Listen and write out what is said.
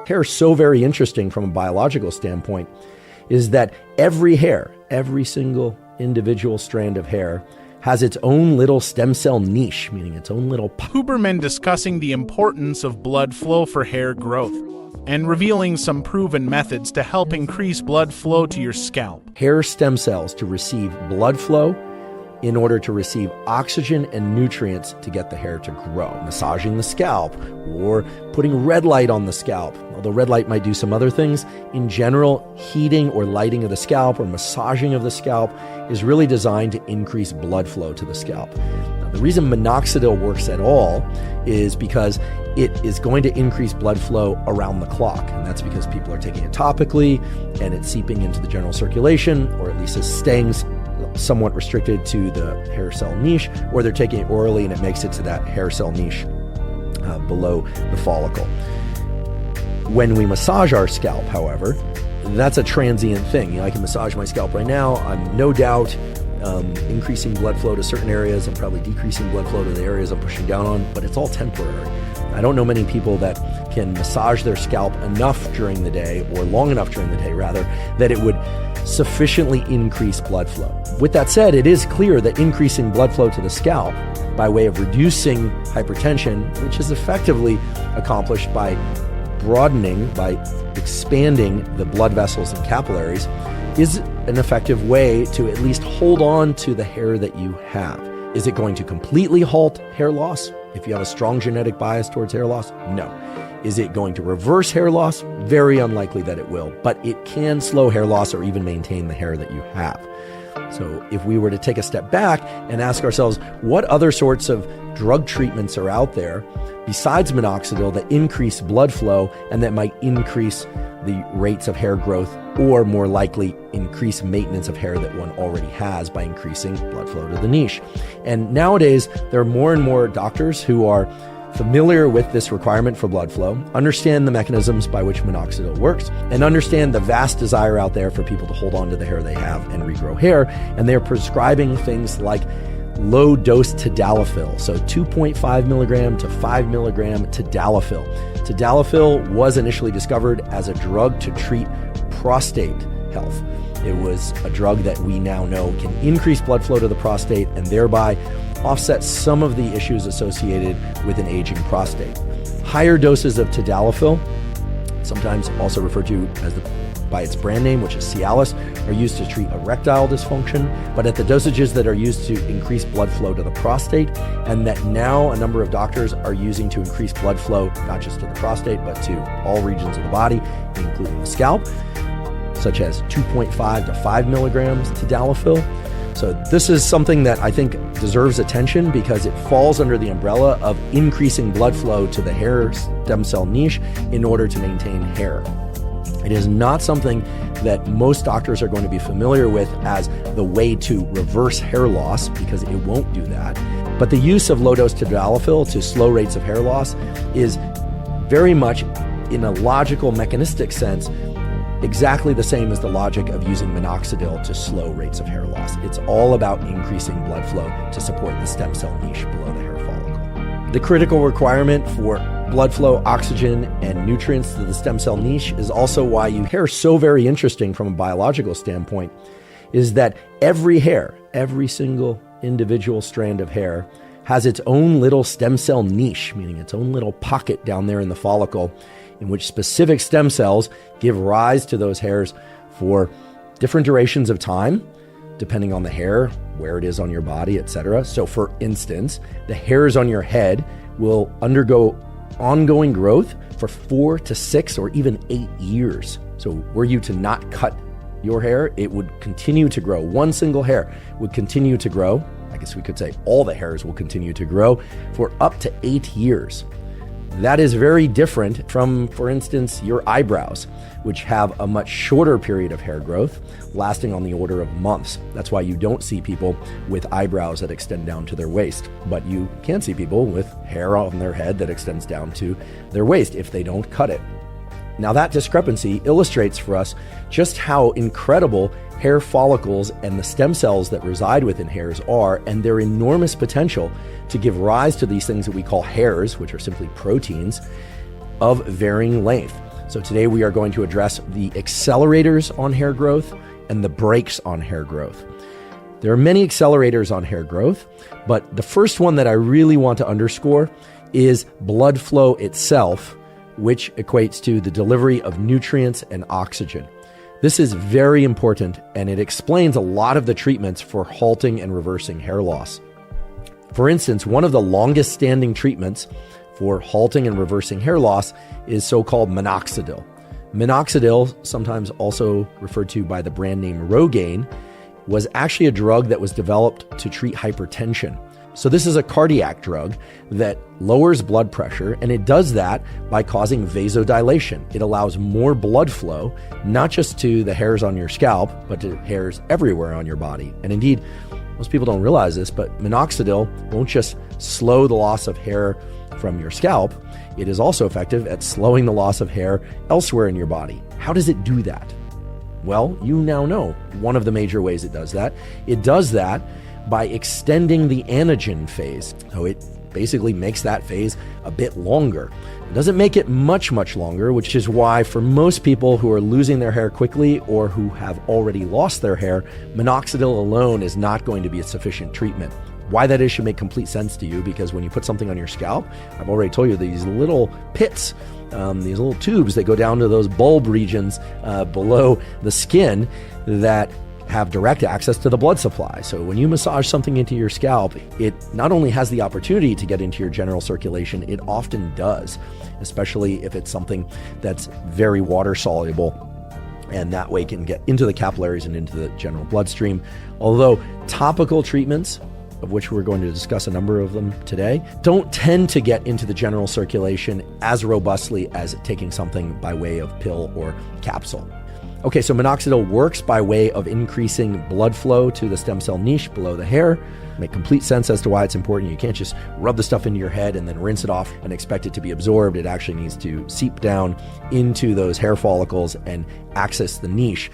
Hair is so very interesting from a biological standpoint is that every hair, every single individual strand of hair has its own little stem cell niche, meaning its own little Huberman discussing the importance of blood flow for hair growth and revealing some proven methods to help increase blood flow to your scalp. Hair stem cells to receive blood flow in order to receive oxygen and nutrients to get the hair to grow. Massaging the scalp or putting red light on the scalp. Although red light might do some other things, in general, heating or lighting of the scalp or massaging of the scalp is really designed to increase blood flow to the scalp. Now, the reason minoxidil works at all is because it is going to increase blood flow around the clock. And that's because people are taking it topically and it's seeping into the general circulation, or at least it's staying somewhat restricted to the hair cell niche, or they're taking it orally and it makes it to that hair cell niche below the follicle. When we massage our scalp, however, that's a transient thing. I can massage my scalp right now. I'm no doubt increasing blood flow to certain areas. I'm probably decreasing blood flow to the areas I'm pushing down on, but it's all temporary. I don't know many people that can massage their scalp enough during the day, or long enough during the day rather, that it would sufficiently increase blood flow. With that said, it is clear that increasing blood flow to the scalp by way of reducing hypertension, which is effectively accomplished by broadening, by expanding the blood vessels and capillaries, is an effective way to at least hold on to the hair that you have. Is it going to completely halt hair loss? If you have a strong genetic bias towards hair loss, no. Is it going to reverse hair loss? Very unlikely that it will, but it can slow hair loss or even maintain the hair that you have. So if we were to take a step back and ask ourselves, what other sorts of drug treatments are out there besides minoxidil that increase blood flow and that might increase the rates of hair growth, or more likely increase maintenance of hair that one already has by increasing blood flow to the niche? And nowadays, there are more and more doctors who are familiar with this requirement for blood flow, understand the mechanisms by which minoxidil works, and understand the vast desire out there for people to hold on to the hair they have and regrow hair. And they're prescribing things like low-dose tadalafil, so 2.5 milligram to 5 milligram tadalafil. Tadalafil was initially discovered as a drug to treat prostate health. It was a drug that we now know can increase blood flow to the prostate and thereby offset some of the issues associated with an aging prostate. Higher doses of tadalafil, sometimes also referred to as by its brand name, which is Cialis, are used to treat erectile dysfunction, but at the dosages that are used to increase blood flow to the prostate, and that now a number of doctors are using to increase blood flow, not just to the prostate, but to all regions of the body, including the scalp, such as 2.5 to 5 milligrams tadalafil. So this is something that I think deserves attention because it falls under the umbrella of increasing blood flow to the hair stem cell niche in order to maintain hair. It is not something that most doctors are going to be familiar with as the way to reverse hair loss, because it won't do that. But the use of low-dose tadalafil to slow rates of hair loss is very much, in a logical, mechanistic sense, exactly the same as the logic of using minoxidil to slow rates of hair loss. It's all about increasing blood flow to support the stem cell niche below the hair follicle. The critical requirement for blood flow, oxygen, and nutrients to the stem cell niche is also why hair is so very interesting from a biological standpoint, is that every hair, every single individual strand of hair has its own little stem cell niche, meaning its own little pocket down there in the follicle, in which specific stem cells give rise to those hairs for different durations of time, depending on the hair, where it is on your body, etc. So for instance, the hairs on your head will undergo ongoing growth for 4 to 6 or even 8 years. So were you to not cut your hair, it would continue to grow. One single hair would continue to grow. I guess we could say all the hairs will continue to grow for up to 8 years. That is very different from, for instance, your eyebrows, which have a much shorter period of hair growth, lasting on the order of months. That's why you don't see people with eyebrows that extend down to their waist, but you can see people with hair on their head that extends down to their waist if they don't cut it. Now that discrepancy illustrates for us just how incredible hair follicles and the stem cells that reside within hairs are, and their enormous potential to give rise to these things that we call hairs, which are simply proteins of varying length. So today we are going to address the accelerators on hair growth and the brakes on hair growth. There are many accelerators on hair growth, but the first one that I really want to underscore is blood flow itself, which equates to the delivery of nutrients and oxygen. This is very important, and it explains a lot of the treatments for halting and reversing hair loss. For instance, one of the longest standing treatments for halting and reversing hair loss is so-called minoxidil. Minoxidil, sometimes also referred to by the brand name Rogaine, was actually a drug that was developed to treat hypertension. So this is a cardiac drug that lowers blood pressure, and it does that by causing vasodilation. It allows more blood flow, not just to the hairs on your scalp, but to hairs everywhere on your body. And indeed, most people don't realize this, but minoxidil won't just slow the loss of hair from your scalp. It is also effective at slowing the loss of hair elsewhere in your body. How does it do that? Well, you now know one of the major ways it does that. It does that by extending the anagen phase. So it basically makes that phase a bit longer. It doesn't make it much longer, which is why for most people who are losing their hair quickly or who have already lost their hair, minoxidil alone is not going to be a sufficient treatment. Why that is should make complete sense to you, because when you put something on your scalp, I've already told you these little pits, these little tubes that go down to those bulb regions below the skin that have direct access to the blood supply. So when you massage something into your scalp, it not only has the opportunity to get into your general circulation, it often does, especially if it's something that's very water soluble, and that way can get into the capillaries and into the general bloodstream. Although topical treatments, of which we're going to discuss a number of them today, don't tend to get into the general circulation as robustly as taking something by way of pill or capsule. Okay, so minoxidil works by way of increasing blood flow to the stem cell niche below the hair. Make complete sense as to why it's important. You can't just rub the stuff into your head and then rinse it off and expect it to be absorbed. It actually needs to seep down into those hair follicles and access the niche.